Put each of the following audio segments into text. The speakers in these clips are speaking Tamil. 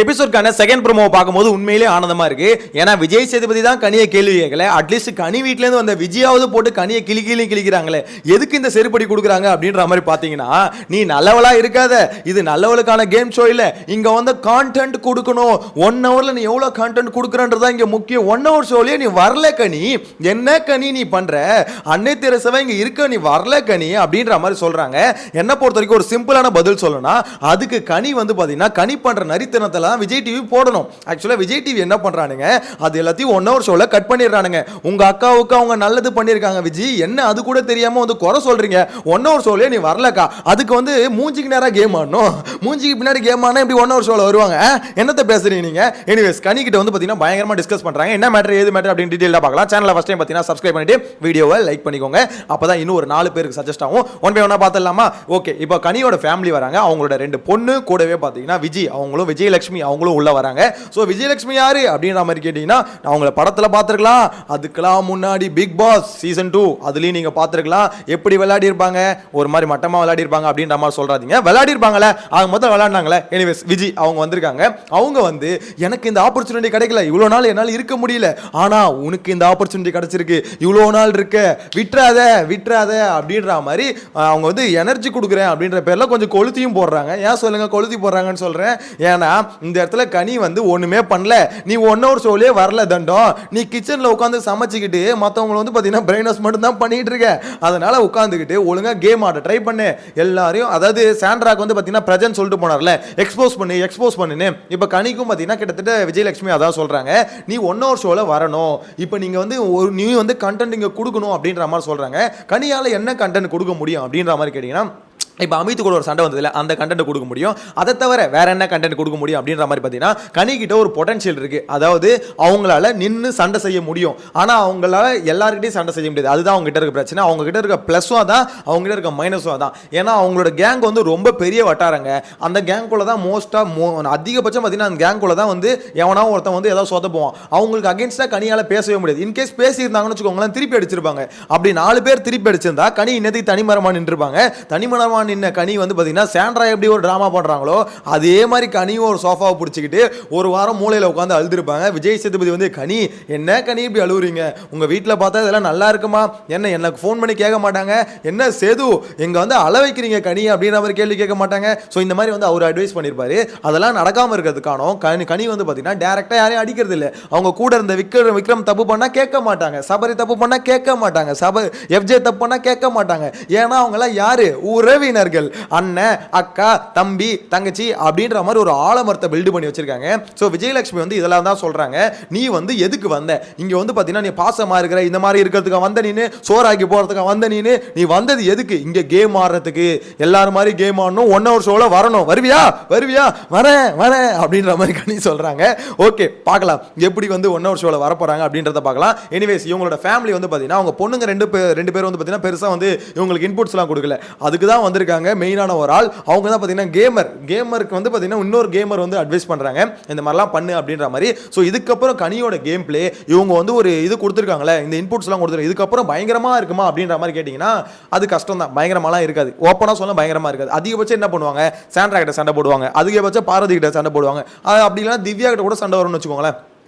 எபிசோட்கான செகண்ட் ப்ரோமோ பார்க்கும்போது உண்மையிலே ஆனந்தமா இருக்கு. ஏன்னா விஜய் சேதுபதி தான் கனியை கேள்வி கேட்கல, அட்லீஸ்ட் கனி வீட்ல இருந்து வந்த விஜயாவது போட்டு கனியை கிளிக்கிறாங்களே, எதுக்கு இந்த செருப்படி கொடுக்குறாங்க அப்படின்ற மாதிரி பாத்தீங்கன்னா, நீ நல்லவளா இருக்காத, இது நல்லவளுக்கான கேம் ஷோ இல்ல, இங்க வந்து கான்டென்ட் கொடுக்கணும். 1 ஹவர்ல நீ எவ்வளவு கான்டென்ட் கொடுக்குறன்றதா இங்க முக்கியம். 1 ஹவர் ஷோலயே நீ வரல கனி, என்ன கனி நீ பண்ற, அன்னை தெரசவா இங்க இருக்க, நீ வரல கனி அப்படின்ற மாதிரி சொல்றாங்க. என்ன பொறுத்த வரைக்கும் ஒரு சிம்பிளான பதில் சொல்லணும், அதுக்கு கனி வந்து பாத்தீங்கன்னா கனி பண்ற நரித்தனத்தை விஜய் டிவி போடணும். ஆக்சுவலா விஜய் டிவி என்ன பண்றானுங்க, அது எல்லாத்தையும் 1 ஹவர் ஷோல கட் பண்ணிடுறானுங்க. உங்க அக்காவுக்கு அவங்க நல்லது பண்ணிருக்காங்க விஜய், என்ன அது கூட தெரியாம வந்து குறை சொல்றீங்க. 1 ஹவர் ஷோல நீ வரலக்கா, அதுக்கு வந்து மூஞ்சிக்கு நேரா கேம் ஆடணும், மூஞ்சிக்கு பின்னாடி கேம் ஆனா இப்படி 1 ஹவர் ஷோல வருவாங்க, என்னத்த பேசுறீங்க நீங்க. எனிவேஸ் கனி கிட்ட வந்து பாத்தீங்கன்னா பயங்கரமா டிஸ்கஸ் பண்றாங்க, என்ன மேட்டர் ஏது மேட்டர் அப்படின்னு டீடைலா பார்க்கலாம். சேனலை ஃபர்ஸ்ட் டைம் பாத்தீங்கன்னா சப்ஸ்கிரைப் பண்ணிட்டு வீடியோவை லைக் பண்ணிக்கோங்க, அப்பதான் இன்னும் ஒரு 4 பேருக்கு சஜஸ்ட் ஆகும். ஒன் பை ஒன்னா பார்த்தலாமா? ஓகே, இப்போ கனியோட ஃபேமிலி வராங்க, அவங்களோட 2 பொண்ணு கூடவே பாத்தீங்கன்னா விஜய், அவங்களும் விஜயலட்சுமி அவங்களும் உள்ள வராங்க. சோ விஜயலட்சுமி யாரு அப்படின்ற மாதிரி கேட்டீங்கன்னா, அவங்கள படத்துல பார்த்திருக்கலாம், அதுக்கெல்லாம் முன்னாடி பிக் பாஸ் சீசன் 2 அதுலயும் நீங்க பார்த்திருக்கலாம். எப்படி விளையாடி இருப்பாங்க, ஒரு மாதிரி மட்டமா விளையாடி இருப்பாங்க அப்படின்ற மாதிரி சொல்றாதீங்க, விளையாடி இருப்பாங்கல, அவங்க மொத்தம் விளையாடுனாங்களே. எனிவேஸ் விஜய் அவங்க வந்திருக்காங்க, அவங்க வந்து எனக்கு இந்த ஆப்பர்ச்சுனிட்டி கிடைக்கல, இவ்வளவு நாள் என்னால இருக்க முடியல, ஆனா உனக்கு இந்த ஆப்பர்ச்சுனிட்டி கிடைச்சிருக்கு, இவ்வளவு நாள் இருக்க, விட்டுறாத விட்டுறாத அப்படின்ற மாதிரி அவங்க வந்து எனர்ஜி கொடுக்குறேன் அப்படின்ற பேர்ல கொஞ்சம் கொளுத்தியும் போடுறாங்க. ஏன் சொல்லுங்க கொளுத்தி போடுறாங்கன்னு சொல்றேன், ஏன்னா இந்த இடத்துல கனி வந்து ஒண்ணுமே பண்ணல, நீ 1 ஹவர் ஷோலயே வரல தண்டம், நீ கிச்சன்ல உட்காந்து சமைச்சுக்கிட்டு மத்தவங்க வந்து பாத்தீங்கன்னா பிரெயின் வாஷ் மட்டும் தான் பண்ணிட்டு இருக்க, அதனால உட்காந்துக்கிட்டு ஒழுங்கா கேம் ஆட ட்ரை பண்ணு எல்லாரையும். அதாவது சாண்ட்ராக்கு வந்து பாத்தீங்கன்னா பிரஜன் சொல்லிட்டு போனார்ல, எக்ஸ்போஸ் பண்ணுன்னு, இப்ப கனிக்கும் பாத்தீங்கன்னா கிட்டத்தட்ட விஜயலட்சுமி அதான் சொல்றாங்க, நீ 1 ஹவர் ஷோல வரணும், இப்ப நீங்க வந்து ஒரு நீ வந்து கண்டென்ட் இங்க கொடுக்கணும் அப்படின்ற மாதிரி சொல்றாங்க. கனியால என்ன கண்டென்ட் கொடுக்க முடியும் அப்படின்ற மாதிரி கேட்டீங்கன்னா, இப்போ அமித் கூட ஒரு சண்டை வந்ததில்ல, அந்த கண்டென்ட் கொடுக்க முடியும், அதை தவிர வேற என்ன கண்டென்ட் கொடுக்க முடியும் அப்படின்ற மாதிரி பார்த்தீங்கன்னா, கனிக்கிட்ட ஒரு பொட்டன்ஷியல் இருக்கு, அதாவது அவங்களால நின்று சண்டை செய்ய முடியும், ஆனால் அவங்களால எல்லாருக்கிட்டையும் சண்டை செய்ய முடியாது, அதுதான் அவங்க கிட்ட இருக்க பிரச்சனை. அவங்க கிட்ட இருக்க ப்ளஸும் அதான், அவங்க கிட்ட இருக்க மைனஸும் அதான். ஏன்னா அவங்களோட கேங் வந்து ரொம்ப பெரிய வட்டாரங்க, அந்த கேங்குள்ள தான் அதிகபட்சம் பார்த்தீங்கன்னா அந்த கேங்குள்ள தான் வந்து எவனா ஒருத்தன் வந்து ஏதாவது சொதப்புவான், அவங்களுக்கு அகேன்ஸ்டாக கனியால் பேசவே முடியாது. இன்கேஸ் பேசியிருந்தாங்கன்னு வச்சுக்கோங்களேன், திருப்பி அடிச்சிருப்பாங்க. அப்படி 4 பேர் திருப்பி அடிச்சிருந்தா கனி இன்னத்துக்கு தனிமரமா நின்றுப்பாங்க. தனிமரமா நின்ன கனி வந்து பாத்தீங்கன்னா சாண்ட்ரா எப்படி ஒரு டிராமா பண்றாங்களோ அதே மாதிரி கனியும் ஒரு சோஃபாவை பிடிச்சிக்கிட்டு ஒரு வாரம் மூலையில உட்காந்து அழுதுருப்பாங்க. விஜய் சேதுபதி வந்து கனி என்ன கனி இப்படி அழுவுறீங்க, உங்க வீட்டில் பார்த்தா இதெல்லாம் நல்லா இருக்குமா, என்ன எனக்கு ஃபோன் பண்ணி கேட்க மாட்டாங்க, என்ன சேது எங்க வந்து அள வைக்கிறீங்க கனி அப்படின்ற மாதிரி கேள்வி கேட்க மாட்டாங்க. ஸோ இந்த மாதிரி வந்து அவர் அட்வைஸ் பண்ணியிருப்பாரு, அதெல்லாம் நடக்காம இருக்கிறதுக்கான கனி வந்து பாத்தீங்கன்னா டைரக்டா யாரையும் அடிக்கிறது இல்லை, அவங்க கூட இருந்த விக்ரம் தப்பு பண்ணா கேட்க மாட்டாங்க, சபரி தப்பு பண்ணா கேட்க மாட்டாங்க, எஃப்ஜே தப்பு பண்ணா கேட்க மாட்டாங்க, ஏன்னா அவங்க எல்லாம் யாரு, உறவினர்கள், அண்ணன் அக்கா தம்பி தங்கச்சி அப்படின்ற மாதிரி ஒரு ஆலமரத்தை பில்ட் பண்ணி வச்சிருக்காங்க. ஸோ விஜயலட்சுமி வந்து இதெல்லாம் தான் சொல்றாங்க, நீ வந்து எதுக்கு வந்த இங்க வந்து பாத்தீங்கன்னா, நீ பாசமா இருக்கிற இந்த மாதிரி இருக்கிறதுக்கு வந்த நீனு, சோறாக்கி போறதுக்கு வந்த நீ வந்தது எதுக்கு, இங்க கேம் ஆடுறதுக்கு, எல்லாரும் மாதிரி கேம் ஆடணும், 1 ஹவர் ஷோல வரணும், வருவியா வரேன் அப்படின்ற மாதிரி கனி சொல்றாங்க. ஓகே பார்க்கலாம் எப்படி வந்து 1 ஹவர் ஷோல வர போறாங்க அப்படின்றத பார்க்கலாம். எனிவேஸ் இவங்களோட ஃபேமிலி வந்து பாத்தீங்கன்னா, அவங்க பொண்ணுங்க ரெண்டு பேர் வந்து பாத்தீங்கன்னா பெருசா வந்து இவங்களுக்கு இன்புட்ஸ் எல்லாம் கொடுக்கல, அதுக்கு தான் வந்திருக்காங்க. மெயினான ஒரு ஆள் அவங்க தான் பாத்தீங்கன்னா கேமருக்கு வந்து பாத்தீங்கன்னா இன்னொரு கேமர் வந்து அட்வைஸ் பண்றாங்க, இந்த மாதிரிலாம் பண்ணு அப்படின்ற மாதிரி. ஸோ இதுக்கப்புறம் கனியோட கேம் பிளே இவங்க வந்து ஒரு இது கொடுத்துருக்காங்களே, இந்த இன்புட்ஸ் எல்லாம் கொடுத்துருக்காங்க, இதுக்கப்புறம் பயங்கரமா இருக்குமா அப்படின்ற மாதிரி கேட்டீங்கன்னா அது கஷ்டம் தான், பயங்கரமாலாம் இருக்காது, ஓப்பனா சொல்ல பயங்கரமா இருக்காது. அதிகபட்சம் என்ன பண்ணுவாங்க, சாண்ட்ரா கிட்ட சண்டை போடுவாங்க, அதிகபட்சம் பாரதி கிட்ட சண்டை போடுவாங்க, அப்படி இல்லைன்னா திவ்யா கிட்ட கூட சண்டை வரும்னு வச்சுக்கோங்களேன்.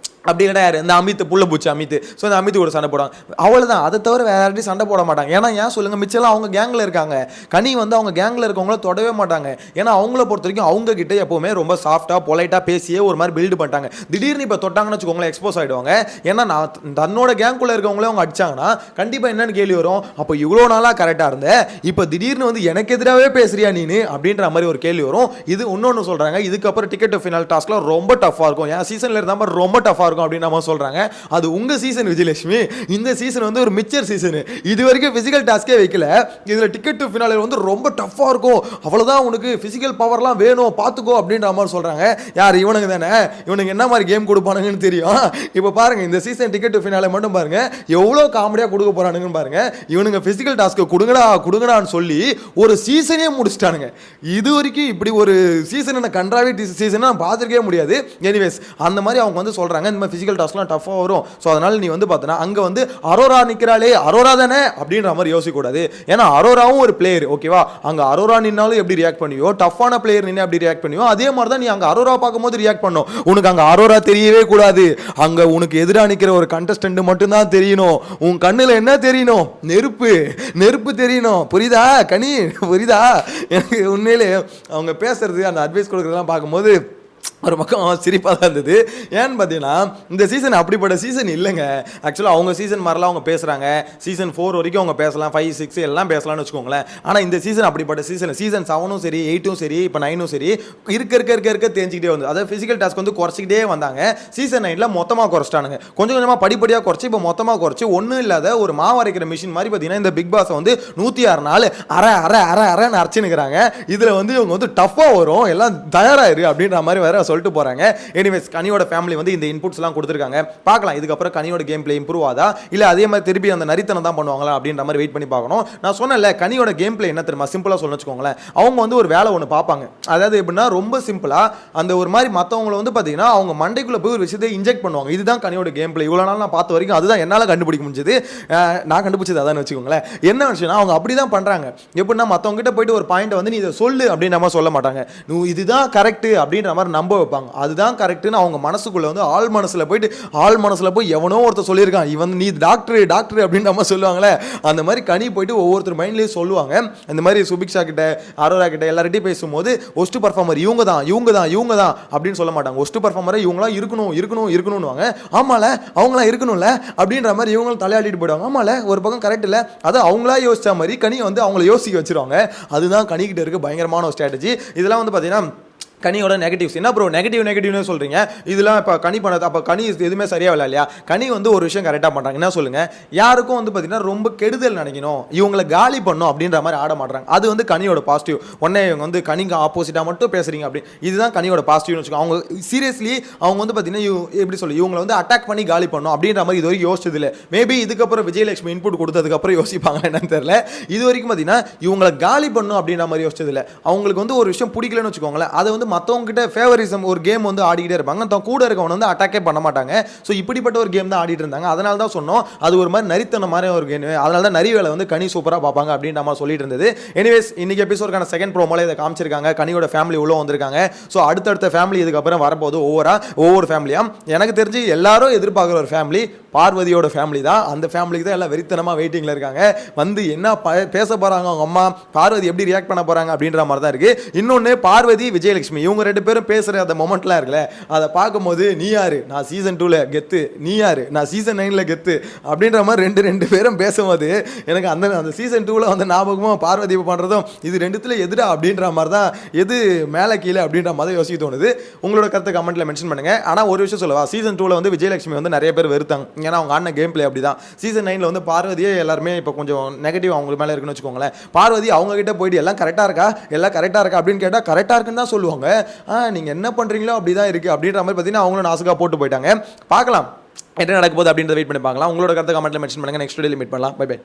அப்படி இல்லைனா யார், இந்த அமித் புள்ள பூச்சி அமித், ஸோ இந்த அமித் கூட சண்டை போடுவாங்க, அவ்வளோதான், அதை தவிர வேற யார்ட்டையும் சண்டை போட மாட்டாங்க. ஏன்னா ஏன் சொல்லுங்க, மிச்சம்லாம் அவங்க கேங்கில் இருக்காங்க, கனி வந்து அவங்க கேங்கில் இருக்கவங்கள தொடவே மாட்டாங்க. ஏன்னா அவங்கள பொறுத்த வரைக்கும் அவங்க கிட்ட எப்பவுமே ரொம்ப சாஃப்டாக பொலைட்டாக பேசியே ஒரு மாதிரி பில்டு பண்ணிட்டாங்க. திடீர்னு இப்போ தொட்டாங்கன்னு வச்சுக்கோங்களேன் எக்ஸ்போஸ் ஆகிடுவாங்க. ஏன்னா நான் தன்னோட கேங்குள்ள இருக்கவங்களே அவங்க அடிச்சாங்கன்னா கண்டிப்பாக என்னன்னு கேள்வி வரும், அப்போ இவ்வளோ நாளாக கரெக்டாக இருந்தேன், இப்போ திடீர்னு வந்து எனக்கு எதிராகவே பேசுறியா நீனு அப்படின்ற மாதிரி ஒரு கேள்வி வரும். இது இன்னொன்று சொல்கிறாங்க, இதுக்கப்புறம் டிக்கெட் டு ஃபினால் டாஸ்க்லாம் ரொம்ப டஃபாக இருக்கும், என் சீசனில் இருந்தால் மாதிரி ரொம்ப டஃபாக இருக்கும் அப்படின்னு நம்ம சொல்றாங்க. அது உங்க சீசன் விஜயலட்சுமி, இந்த சீசன் வந்து ஒரு மிச்சர் சீசன், இது வரைக்கும் பிசிக்கல் டாஸ்கே வைக்கல, இதுல டிக்கெட் டு ஃபினாலே வந்து ரொம்ப டஃப்பா இருக்கும், அவ்வளவுதான் உனக்கு பிசிக்கல் பவர்லாம் வேணும் பாத்துக்கோ அப்படின்ற மாதிரி சொல்றாங்க. யார் இவனுங்க தானே, இவனுக்கு என்ன மாதிரி கேம் கொடுப்பானுங்கன்னு தெரியும். இப்போ பாருங்க இந்த சீசன் டிக்கெட் டு ஃபினாலே மட்டும் பாருங்க எவ்வளவு காமெடியா கொடுக்க போறானுங்கன்னு பாருங்க. இவனுங்க பிசிக்கல் டாஸ்க் கொடுங்கடான்னு சொல்லி ஒரு சீசனே முடிச்சிட்டானுங்க. இது வரைக்கும் இப்படி ஒரு சீசன் கன்றாவி சீசன் நான் பார்த்துருக்கவே முடியாது. எனிவேஸ் அந்த மாதிரி அவங்க வந்து சொல்றாங்க, இந்த மாதிரி ஃபிசிக்கல் டாஸ்க்லாம் டஃபாக வரும். ஸோ அதனால நீ வந்து பார்த்தனா அங்கே வந்து அரோரா நிற்கிறாளே, அரோரா தானே அப்படின்ற மாதிரி யோசிக்கக்கூடாது. ஏன்னா அரோராவும் ஒரு பிளேயர், ஓகேவா? அங்கே அரோரா நின்னாலும் எப்படி ரியாக்ட் பண்ணியோ, டஃப்பான பிளேயர் நின்று எப்படி ரியாக்ட் பண்ணியோ, அதே மாதிரி தான் நீ அங்கே அரோரா பார்க்கும்போது ரியாக்ட் பண்ணும். உனக்கு அங்கே அரோரா தெரியவே கூடாது. அங்கே உனக்கு எதிராக நிற்கிற ஒரு கண்டஸ்டன்ட் மட்டும்தான் தெரியணும். உன் கண்ணில் என்ன தெரியணும்? நெருப்பு, நெருப்பு தெரியணும். புரியுதா கனி? புரியுதா? எனக்கு உண்மையிலே அவங்க பேசுறது, அந்த அட்வைஸ் கொடுக்குறதெல்லாம் பார்க்கும்போது ஒரு பக்கம் சிரிப்பாக தான் இருந்தது. ஏன்னு பார்த்தீங்கன்னா இந்த சீசன் அப்படிப்பட்ட சீசன் இல்லைங்க. ஆக்சுவலாக அவங்க சீசன் மாதிரிலாம் அவங்க பேசுகிறாங்க. சீசன் 4 வரைக்கும் அவங்க பேசலாம், 5, 6 எல்லாம் பேசலாம்னு வச்சுக்கோங்களேன். ஆனால் இந்த சீசன் அப்படிப்பட்ட சீசன். சீசன் 7ம் சரி, 8ம் சரி, இப்போ 9ம் சரி, இருக்க தெரிஞ்சுக்கிட்டே வந்து, அதாவது ஃபிசிக்கல் டாஸ்க் வந்து குறைச்சிக்கிட்டே வந்தாங்க. சீசன் 9ல் மொத்தமாக குறைச்சிட்டானுங்க. கொஞ்சம் கொஞ்சமாக படிப்படியாக குறைச்சி இப்போ மொத்தமாக குறைச்சி ஒன்றும் இல்லாத ஒரு மாவு அரைக்கிற மிஷின் மாதிரி பார்த்தீங்கன்னா இந்த பிக் பாஸை வந்து 106 நாள் அரைன்னு அரைச்சினுக்கிறாங்க. இதில் வந்து இவங்க வந்து டஃப்பாக வரும், எல்லாம் தயாராகிரு அப்படின்ற மாதிரி வேற சொல்லிட்டு போறாங்க. எனிவேஸ் கனியோட ஃபேமிலி வந்து இந்த இன்புட்ஸ்லாம் கொடுத்துருக்காங்க. பார்க்கலாம் இதுக்கப்புறம் கனியோட கேம் பிளே இம்ப்ரூவ் ஆதா இல்லை அதே மாதிரி திருப்பி அந்த நரித்தனம் தான் பண்ணுவாங்களா அப்படின்ற மாதிரி வெயிட் பண்ணி பார்க்கணும். நான் சொன்னேன்ல கனியோட கேம் பிளே என்ன தெரியுமா, சிம்பிளாக சொல்லணும்னு வச்சுக்கோங்களேன். அவங்க வந்து ஒரு வேலை ஒன்று பார்ப்பாங்க. அதாவது எப்படின்னா ரொம்ப சிம்பிளாக அந்த ஒரு மாதிரி மற்றவங்களை வந்து பார்த்தீங்கன்னா அவங்க மண்டைக்குள்ளே போய் ஒரு விஷயத்தை இன்ஜெக்ட் பண்ணுவாங்க. இதுதான் கனியோட கேம் பிளே. இவ்வளோ நாள் நான் பார்த்த வரைக்கும் அதுதான் என்னால் கண்டுபிடிக்க முடிஞ்சது. நான் கண்டுபிடிச்சது அதான் வச்சுக்கோங்களேன். என்ன விஷயம்னா அவங்க அப்படி தான் பண்ணுறாங்க. எப்படின்னா மற்றவங்க கிட்ட போயிட்டு ஒரு பாயிண்ட் வந்து நீ இதை சொல்லு அப்படின்ற மாதிரி சொல்ல மாட்டாங்க. நீ இதுதான் கரெக்ட் அப்படின்ற மாதிரி நம்ப வைப்பாங்க. அதுதான் கரெக்ட்னு அவங்க மனசுக்குள்ள வந்து ஆள் மனசுல போய் எவனோ ஒருத்தர் சொல்லியிருக்கான், இவன் நீ டாக்டர் அப்படின்னு நம்ம சொல்லுவாங்களே, அந்த மாதிரி கனி போயிட்டு ஒவ்வொருத்தர் மைண்ட்லேயும் சொல்லுவாங்க. இந்த மாதிரி சுபிக்ஷா கிட்ட, அரோரா கிட்ட எல்லார்கிட்டையும் பேசும்போது ஒஸ்ட் பர்ஃபார்மர் இவங்க தான் அப்படின்னு சொல்ல மாட்டாங்க. ஒஸ்ட் பர்ஃபார்மரை இவங்களாம் இருக்கணும்னுவாங்க. ஆமால அவங்களாம் இருக்கணும்ல அப்படின்ற மாதிரி இவங்களும் தலையாடிட்டு போயிடுவாங்க. ஆமால ஒரு பக்கம் கரெக்ட் இல்லை, அதை அவங்களா யோசிச்ச மாதிரி கனி வந்து அவங்கள யோசிக்க வச்சிருவாங்க. அதுதான் கனிக்கிட்ட இருக்க பயங்கரமான ஒரு ஸ்ட்ராட்டஜி. இதெல்லாம் வந்து பார்த்தீங்கன்னா கனியோட நெகட்டிவ்ஸ். என்ன ப்ரோ நெகட்டிவ்னு சொல்கிறீங்க? இதெல்லாம் இப்போ கனி பண்ணது, அப்போ கனி எதுவுமே சரியாக இல்லை இல்லையா? கனி வந்து ஒரு விஷயம் கரெக்டாக பண்ணுறாங்க. என்ன சொல்லுங்கள், யாருக்கும் வந்து பார்த்தீங்கன்னா ரொம்ப கெடுதல் நினைக்கணும், இவங்களை காலி பண்ணணும் அப்படின்ற மாதிரி ஆட மாட்டாங்க. அது வந்து கனியோட பாசிட்டிவ். உடனே இவங்க வந்து கனிக்கு ஆப்போசிட்டாக மட்டும் பேசுகிறீங்க அப்படி, இதுதான் கனியோட பாசிட்டிவ்னு வச்சுக்கோங்க. அவங்க சீரியஸ்லி அவங்க வந்து பார்த்தீங்கன்னா எப்படி சொல்லி இவங்களை வந்து அட்டாக் பண்ணி காலி பண்ணணும் அப்படின்ற மாதிரி இது வரைக்கும் யோசிச்சது இல்லை. மேபி இதுக்கப்புறம் விஜயலட்சுமி இன்புட் கொடுத்ததுக்கப்புறம் யோசிப்பாங்க என்னன்னு தெரியல. இது வரைக்கும் பார்த்தீங்கன்னா இவங்களை காலி பண்ணணும் அப்படின்ற மாதிரி யோசிச்சது இல்லை. அவங்களுக்கு வந்து ஒரு விஷயம் பிடிக்கலன்னு வச்சுக்கோங்களேன், அதை வந்து மற்றவங்க கிட்ட ஃபேவரிசம் ஒரு கேம் வந்து ஆடிக்கிட்டே இருப்பாங்க. தான் கூட இருக்கவங்க வந்து அட்டாக்கே பண்ண மாட்டாங்க. ஸோ இப்படிப்பட்ட ஒரு கேம் தான் ஆடிட்டு இருந்தாங்க. அதனால தான் சொன்னோம் அது ஒரு மாதிரி நரித்தன மாதிரி ஒரு கேம். அதனால தான் நரி வேலை வந்து கனி சூப்பராக பார்ப்பாங்க அப்படின்னு நம்ம சொல்லிட்டு இருந்தது. எனிவேஸ் இன்னைக்கு எபிசோடுக்கான செகண்ட் ப்ரோமோல இதை காமிச்சிருக்காங்க. கனியோட ஃபேமிலி உள்ள வந்திருக்காங்க. ஸோ அடுத்தடுத்த ஃபேமிலி இதுக்கப்புறம் வரப்போது ஒவ்வொரு ஃபேமிலியாக எனக்கு தெரிஞ்சு எல்லாரும் எதிர்பார்க்குற ஒரு ஃபேமிலி பார்வதியோட ஃபேமிலி தான். அந்த ஃபேமிலிக்கு தான் எல்லாம் வெறித்தனமாக வெயிட்டிங்கில் இருக்காங்க. வந்து என்ன பேச போகிறாங்க, அவங்க அம்மா பார்வதி எப்படி ரியாக்ட் பண்ண போகிறாங்க அப்படின்ற மாதிரி தான் இருக்குது. இன்னொன்று பார்வதி விஜயலட்சுமி இவங்க 2 பேரும் பேசுகிற அந்த மொமெண்ட்லாம் இருக்குல்ல, அதை பார்க்கும்போது நீ யாரு நான் சீசன் 2ல் கெத்து, நீ யாரு நான் சீசன் 9ல் கெத்து அப்படின்ற மாதிரி ரெண்டு பேரும் பேசும்போது எனக்கு அந்த சீசன் 2ல் வந்து ஞாபகமாக பார்வதி பண்ணுறதும் இது ரெண்டுத்துல எதுடா அப்படின்ற மாதிரி தான், எது மேலே கீழே அப்படின்ற மாதிரி யோசிக்க தோணுது. உங்களோட கருத்தை கமெண்ட்டில் மென்ஷன் பண்ணுங்கள். ஆனால் ஒரு விஷயம் சொல்லவா, சீசன் 2ல் வந்து விஜயலட்சுமி வந்து நிறைய பேர் வெறுத்தாங்க. ஏன்னா அவங்க ஆடின கேம் பிளே அப்படி தான். சீசன் 9ல் வந்து பார்வதியே எல்லாருமே இப்போ கொஞ்சம் நெகட்டிவ் அவங்க மேலே இருக்குன்னு வச்சுக்கோங்களேன். பார்வதி அவங்க கிட்ட போயிட்டு எல்லாம் கரெக்டாக இருக்கா அப்படின்னு கேட்டால் கரெக்டாக இருக்குன்னு தான் சொல்லுவாங்க. நீங்கள் என்ன பண்ணுறீங்களோ அப்படி தான் இருக்குது அப்படின்ற மாதிரி பார்த்தீங்கன்னா அவங்களும் நாசுக்காக போட்டு போயிட்டாங்க. பார்க்கலாம் என்ன நடக்க போகுது அப்படின்றத வெயிட் பண்ணி பார்க்கலாம். உங்களோட கருத்தை கமெண்ட்டில் மென்ஷன் பண்ணுங்கள். நெக்ஸ்ட் வீடியோவில் மீட் பண்ணலாம். Bye by.